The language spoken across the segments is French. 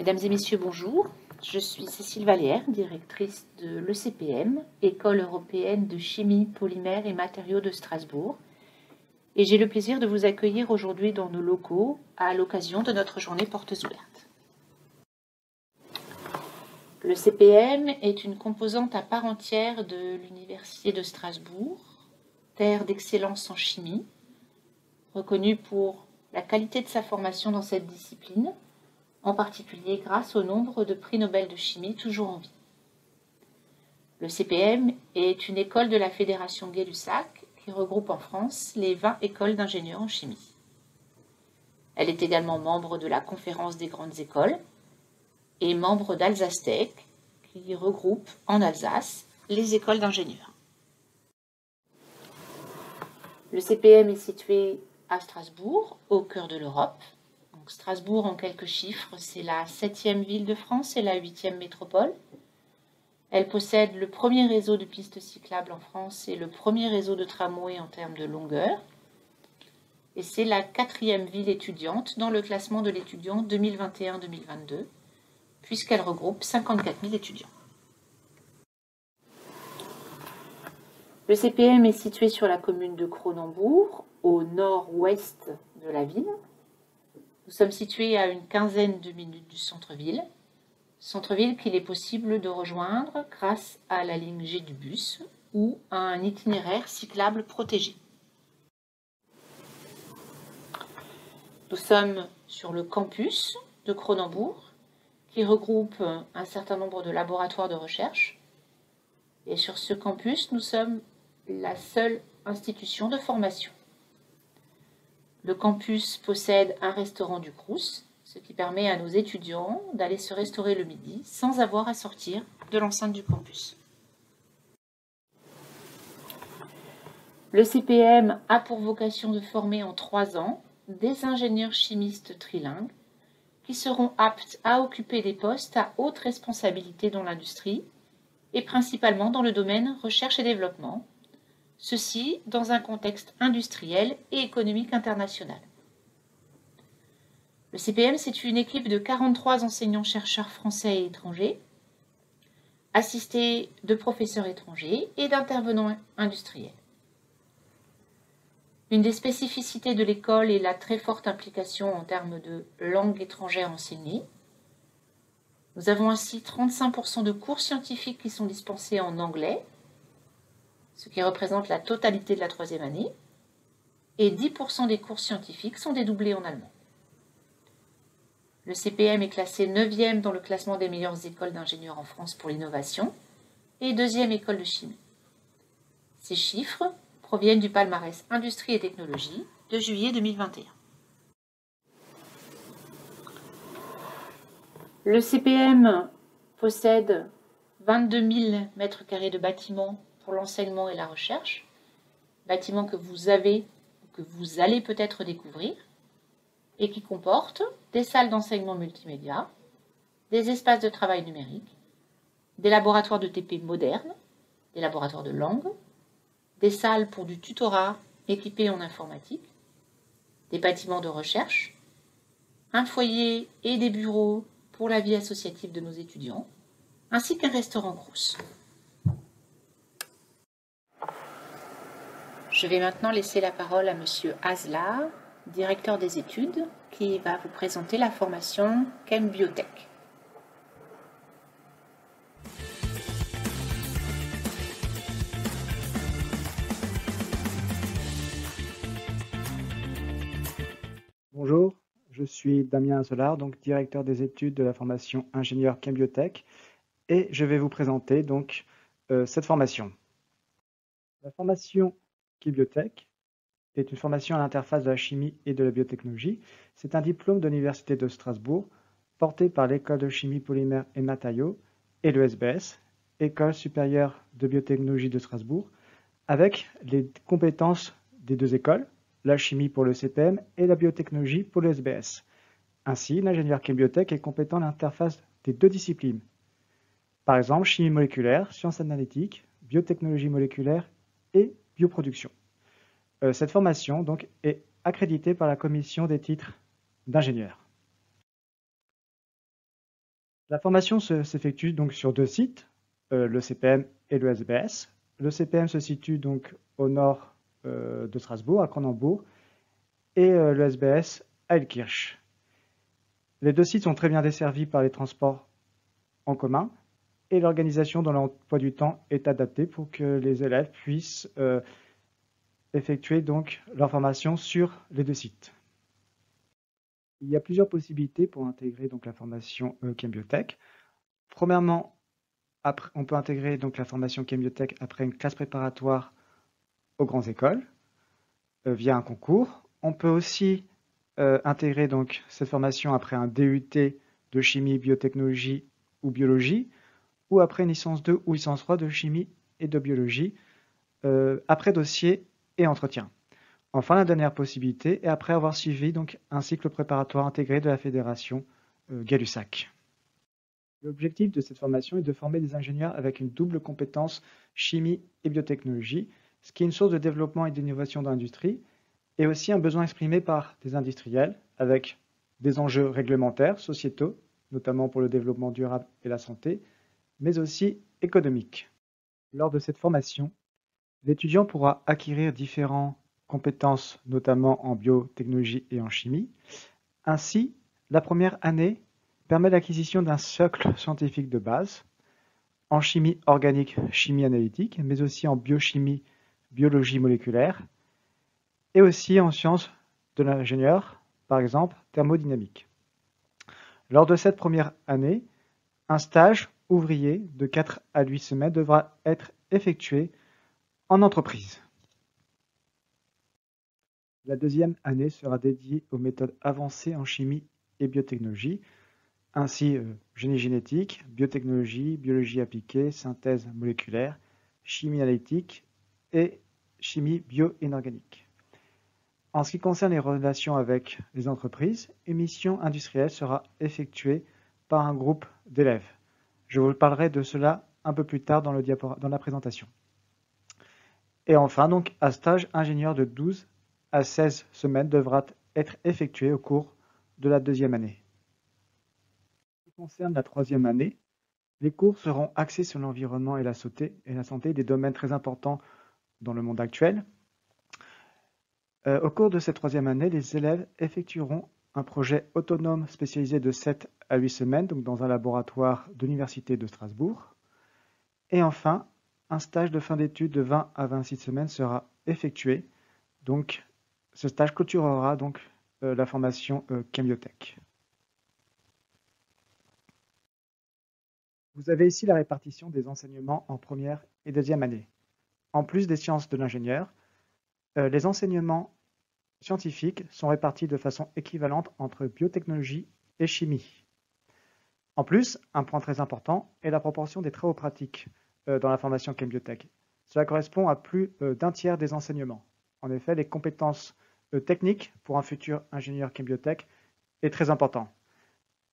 Mesdames et messieurs, bonjour. Je suis Cécile Vallière, directrice de l'ECPM, École européenne de chimie, polymères et matériaux de Strasbourg. Et j'ai le plaisir de vous accueillir aujourd'hui dans nos locaux à l'occasion de notre journée portes ouvertes. Le CPM est une composante à part entière de l'Université de Strasbourg, terre d'excellence en chimie, reconnue pour la qualité de sa formation dans cette discipline, en particulier grâce au nombre de prix Nobel de chimie toujours en vie. Le CPM est une école de la Fédération Gay-Lussac qui regroupe en France les 20 écoles d'ingénieurs en chimie. Elle est également membre de la Conférence des grandes écoles et membre d'Alsastec qui regroupe en Alsace les écoles d'ingénieurs. Le CPM est situé à Strasbourg, au cœur de l'Europe. Donc Strasbourg, en quelques chiffres, c'est la 7e ville de France et la 8e métropole. Elle possède le premier réseau de pistes cyclables en France et le premier réseau de tramway en termes de longueur. Et c'est la 4e ville étudiante dans le classement de l'étudiant 2021-2022, puisqu'elle regroupe 54 000 étudiants. Le CPM est situé sur la commune de Cronenbourg, au nord-ouest de la ville. Nous sommes situés à une quinzaine de minutes du centre-ville qu'il est possible de rejoindre grâce à la ligne G du bus ou à un itinéraire cyclable protégé. Nous sommes sur le campus de Cronenbourg qui regroupe un certain nombre de laboratoires de recherche. Et sur ce campus, nous sommes la seule institution de formation. Le campus possède un restaurant du Crous, ce qui permet à nos étudiants d'aller se restaurer le midi sans avoir à sortir de l'enceinte du campus. Le CPM a pour vocation de former en 3 ans des ingénieurs chimistes trilingues qui seront aptes à occuper des postes à haute responsabilité dans l'industrie et principalement dans le domaine recherche et développement, ceci dans un contexte industriel et économique international. Le CPM, c'est une équipe de 43 enseignants-chercheurs français et étrangers, assistés de professeurs étrangers et d'intervenants industriels. Une des spécificités de l'école est la très forte implication en termes de langue étrangère enseignée. Nous avons ainsi 35% de cours scientifiques qui sont dispensés en anglais, ce qui représente la totalité de la 3e année, et 10% des cours scientifiques sont dédoublés en allemand. Le CPM est classé 9e dans le classement des meilleures écoles d'ingénieurs en France pour l'innovation et 2e école de chimie. Ces chiffres proviennent du palmarès Industrie et Technologie de juillet 2021. Le CPM possède 22 000 m² de bâtiments pour l'enseignement et la recherche, bâtiments que vous avez ou que vous allez peut-être découvrir, et qui comporte des salles d'enseignement multimédia, des espaces de travail numérique, des laboratoires de TP modernes, des laboratoires de langue, des salles pour du tutorat équipées en informatique, des bâtiments de recherche, un foyer et des bureaux pour la vie associative de nos étudiants, ainsi qu'un restaurant Crous. Je vais maintenant laisser la parole à Monsieur Hazla, directeur des études, qui va vous présenter la formation Chem Biotech. Bonjour, je suis Damien Azolar, donc directeur des études de la formation ingénieur Chem Biotech, et je vais vous présenter donc cette formation. La formation Chem Biotech est une formation à l'interface de la chimie et de la biotechnologie. C'est un diplôme de l'Université de Strasbourg, porté par l'École de chimie, polymères et matériaux et le SBS, École supérieure de biotechnologie de Strasbourg, avec les compétences des deux écoles, la chimie pour le CPM et la biotechnologie pour le SBS. Ainsi, l'ingénieur Chem Biotech est compétent à l'interface des deux disciplines. Par exemple, chimie moléculaire, sciences analytiques, biotechnologie moléculaire et bioproduction. Cette formation donc, est accréditée par la commission des titres d'ingénieur. La formation s'effectue donc sur 2 sites, le CPM et le SBS. Le CPM se situe donc au nord de Strasbourg, à Cronenbourg, et le SBS à Elkirch. Les 2 sites sont très bien desservis par les transports en commun et l'organisation dans l'emploi du temps est adaptée pour que les élèves puissent effectuer donc leur formation sur les 2 sites. Il y a plusieurs possibilités pour intégrer donc la formation Chembiotech. Premièrement, on peut intégrer donc la formation Chembiotech après une classe préparatoire aux grandes écoles via un concours. On peut aussi intégrer donc cette formation après un DUT de chimie, biotechnologie ou biologie, ou après une licence 2 ou licence 3 de chimie et de biologie, après dossier et entretien. Enfin, la dernière possibilité est après avoir suivi donc un cycle préparatoire intégré de la fédération Gay-Lussac. L'objectif de cette formation est de former des ingénieurs avec une double compétence chimie et biotechnologie, ce qui est une source de développement et d'innovation dans l'industrie, et aussi un besoin exprimé par des industriels avec des enjeux réglementaires, sociétaux, notamment pour le développement durable et la santé, mais aussi économiques. Lors de cette formation, l'étudiant pourra acquérir différentes compétences, notamment en biotechnologie et en chimie. Ainsi, la première année permet l'acquisition d'un socle scientifique de base en chimie organique, chimie analytique, mais aussi en biochimie, biologie moléculaire, et aussi en sciences de l'ingénieur, par exemple thermodynamique. Lors de cette première année, un stage ouvrier de 4 à 8 semaines devra être effectué en entreprise. La deuxième année sera dédiée aux méthodes avancées en chimie et biotechnologie, ainsi génie génétique, biotechnologie, biologie appliquée, synthèse moléculaire, chimie analytique et chimie bio-inorganique. En ce qui concerne les relations avec les entreprises, une mission industrielle sera effectuée par un groupe d'élèves. Je vous parlerai de cela un peu plus tard dans la présentation. Et enfin, donc, un stage ingénieur de 12 à 16 semaines devra être effectué au cours de la deuxième année. En ce qui concerne la troisième année, les cours seront axés sur l'environnement et la santé, des domaines très importants dans le monde actuel. Au cours de cette troisième année, les élèves effectueront un projet autonome spécialisé de 7 à 8 semaines, donc dans un laboratoire de l'Université de Strasbourg. Et enfin, un stage de fin d'études de 20 à 26 semaines sera effectué. Donc, ce stage clôturera donc la formation Chembiotech. Vous avez ici la répartition des enseignements en première et deuxième année. En plus des sciences de l'ingénieur, les enseignements scientifiques sont répartis de façon équivalente entre biotechnologie et chimie. En plus, un point très important est la proportion des travaux pratiques dans la formation Chembiotech. Cela correspond à plus d'un tiers des enseignements. En effet, les compétences techniques pour un futur ingénieur Chembiotech est très important.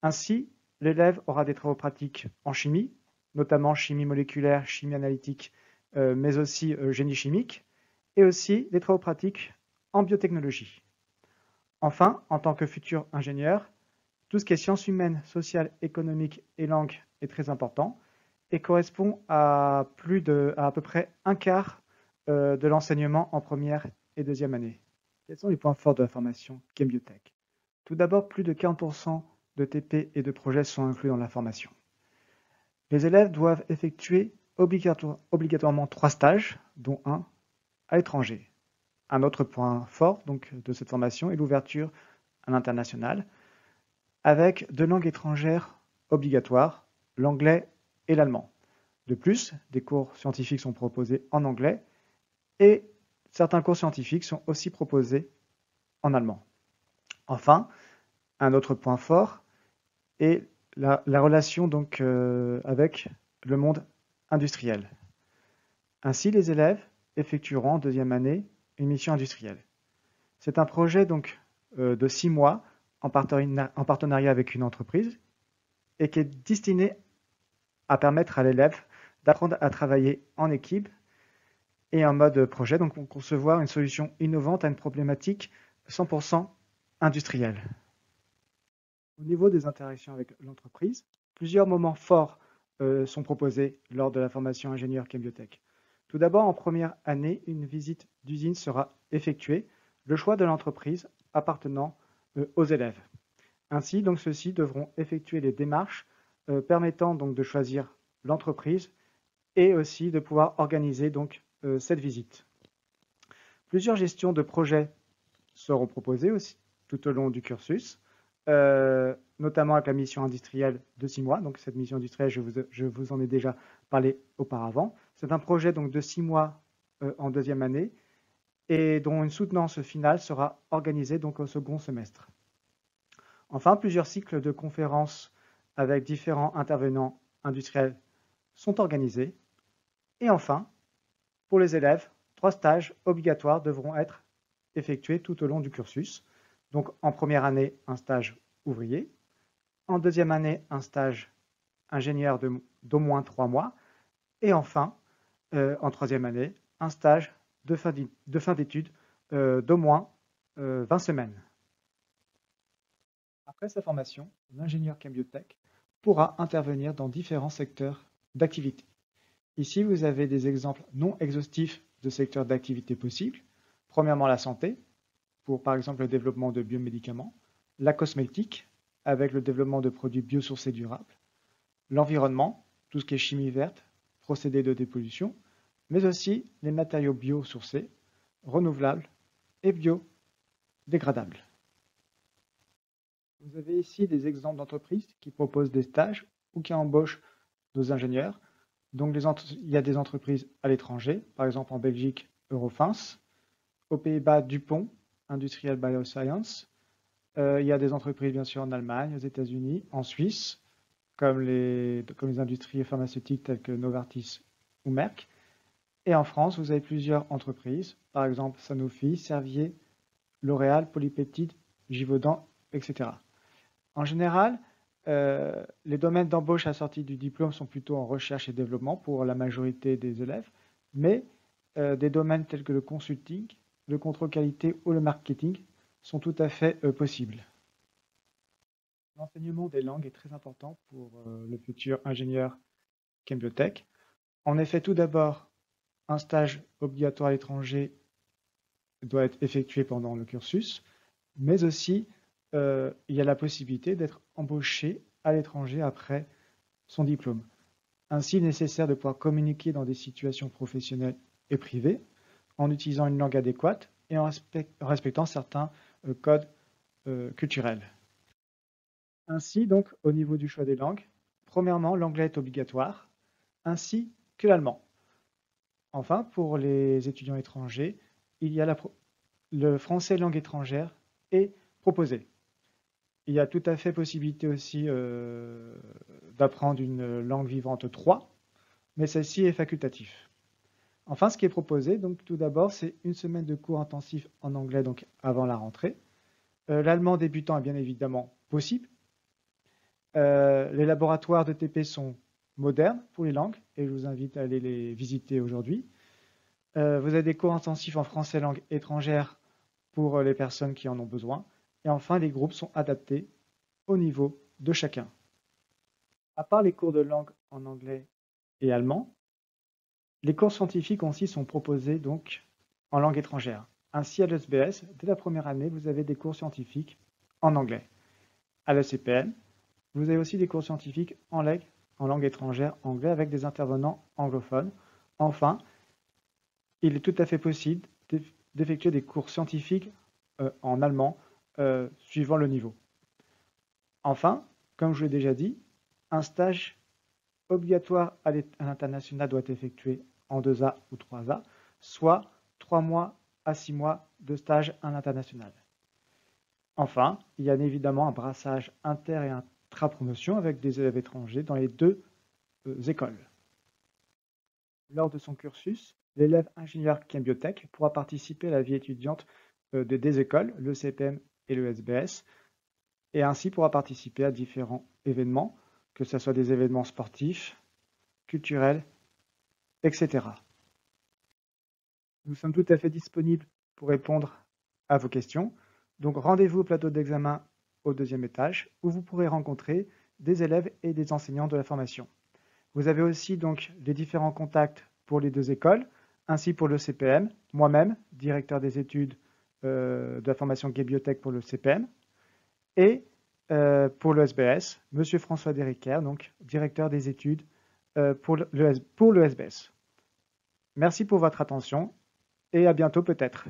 Ainsi, l'élève aura des travaux pratiques en chimie, notamment chimie moléculaire, chimie analytique, mais aussi génie chimique, et aussi des travaux pratiques en biotechnologie. Enfin, en tant que futur ingénieur, tout ce qui est sciences humaines, sociales, économiques et langues est très important et correspond à à peu près un quart de l'enseignement en première et deuxième année. Quels sont les points forts de la formation Chembiotech? Tout d'abord, plus de 40% de TP et de projets sont inclus dans la formation. Les élèves doivent effectuer obligatoirement 3 stages, dont un à l'étranger. Un autre point fort donc, de cette formation est l'ouverture à l'international, avec 2 langues étrangères obligatoires, l'anglais et l'allemand. De plus, des cours scientifiques sont proposés en anglais et certains cours scientifiques sont aussi proposés en allemand. Enfin, un autre point fort est la relation donc, avec le monde industriel. Ainsi, les élèves effectueront en deuxième année une mission industrielle. C'est un projet donc, de 6 mois en partenariat avec une entreprise et qui est destiné à permettre à l'élève d'apprendre à travailler en équipe et en mode projet, donc concevoir une solution innovante à une problématique 100% industrielle. Au niveau des interactions avec l'entreprise, Plusieurs moments forts sont proposés lors de la formation ingénieur chem biotech. Tout d'abord, en première année, une visite d'usine sera effectuée, le choix de l'entreprise appartenant aux élèves. Ainsi, donc, ceux-ci devront effectuer les démarches permettant donc de choisir l'entreprise et aussi de pouvoir organiser donc cette visite. Plusieurs gestions de projets seront proposées aussi tout au long du cursus, notamment avec la mission industrielle de 6 mois. Donc cette mission industrielle, je vous en ai déjà parlé auparavant. C'est un projet donc de 6 mois en deuxième année et dont une soutenance finale sera organisée donc au second semestre. Enfin, plusieurs cycles de conférences avec différents intervenants industriels sont organisés. Et enfin, pour les élèves, 3 stages obligatoires devront être effectués tout au long du cursus. Donc en première année, un stage ouvrier. En deuxième année, un stage ingénieur d'au moins 3 mois. Et enfin, en troisième année, un stage de fin d'études d'au moins 20 semaines. Après sa formation, l'ingénieur chem biotech pourra intervenir dans différents secteurs d'activité. Ici, vous avez des exemples non exhaustifs de secteurs d'activité possibles. Premièrement, la santé, pour par exemple le développement de biomédicaments, la cosmétique, avec le développement de produits biosourcés durables, l'environnement, tout ce qui est chimie verte, procédés de dépollution, mais aussi les matériaux biosourcés, renouvelables et biodégradables. Vous avez ici des exemples d'entreprises qui proposent des stages ou qui embauchent nos ingénieurs. Donc, il y a des entreprises à l'étranger, par exemple en Belgique, Eurofins, aux Pays-Bas, Dupont, Industrial Bioscience. Il y a des entreprises, bien sûr, en Allemagne, aux États-Unis, en Suisse, comme les industries pharmaceutiques telles que Novartis ou Merck. Et en France, vous avez plusieurs entreprises, par exemple Sanofi, Servier, L'Oréal, Polypeptide, Givaudan, etc. En général, les domaines d'embauche assortis du diplôme sont plutôt en recherche et développement pour la majorité des élèves, mais des domaines tels que le consulting, le contrôle qualité ou le marketing sont tout à fait possibles. L'enseignement des langues est très important pour le futur ingénieur chem biotech. En effet, tout d'abord, un stage obligatoire à l'étranger doit être effectué pendant le cursus, mais aussi il y a la possibilité d'être embauché à l'étranger après son diplôme. Ainsi, il est nécessaire de pouvoir communiquer dans des situations professionnelles et privées en utilisant une langue adéquate et en respectant certains codes culturels. Ainsi, donc, au niveau du choix des langues, premièrement, l'anglais est obligatoire, ainsi que l'allemand. Enfin, pour les étudiants étrangers, il y a le français langue étrangère est proposé. Il y a tout à fait possibilité aussi d'apprendre une langue vivante 3, mais celle-ci est facultative. Enfin, ce qui est proposé, donc tout d'abord, c'est une semaine de cours intensifs en anglais donc avant la rentrée. L'allemand débutant est bien évidemment possible. Les laboratoires de TP sont modernes pour les langues et je vous invite à aller les visiter aujourd'hui. Vous avez des cours intensifs en français langue étrangère pour les personnes qui en ont besoin. Et enfin, les groupes sont adaptés au niveau de chacun. À part les cours de langue en anglais et allemand, les cours scientifiques aussi sont proposés donc en langue étrangère. Ainsi, à l'ESBS, dès la première année, vous avez des cours scientifiques en anglais. À l'ECPM, vous avez aussi des cours scientifiques en langue étrangère anglais avec des intervenants anglophones. Enfin, il est tout à fait possible d'effectuer des cours scientifiques en allemand suivant le niveau. Enfin, comme je l'ai déjà dit, un stage obligatoire à l'international doit être effectué en 2A ou 3A, soit 3 mois à 6 mois de stage à l'international. Enfin, il y a évidemment un brassage inter- et intra-promotion avec des élèves étrangers dans les deux écoles. Lors de son cursus, l'élève ingénieur chem biotech pourra participer à la vie étudiante des deux écoles, le CPM et le SBS, et ainsi pourra participer à différents événements, que ce soit des événements sportifs, culturels, etc. Nous sommes tout à fait disponibles pour répondre à vos questions. Donc rendez-vous au plateau d'examen au deuxième étage où vous pourrez rencontrer des élèves et des enseignants de la formation. Vous avez aussi donc les différents contacts pour les deux écoles, ainsi pour le CPM, moi-même, directeur des études de la formation Gay Biotech pour le CPM, et pour le SBS, M. François Derricker, donc directeur des études pour le SBS. Merci pour votre attention et à bientôt peut-être.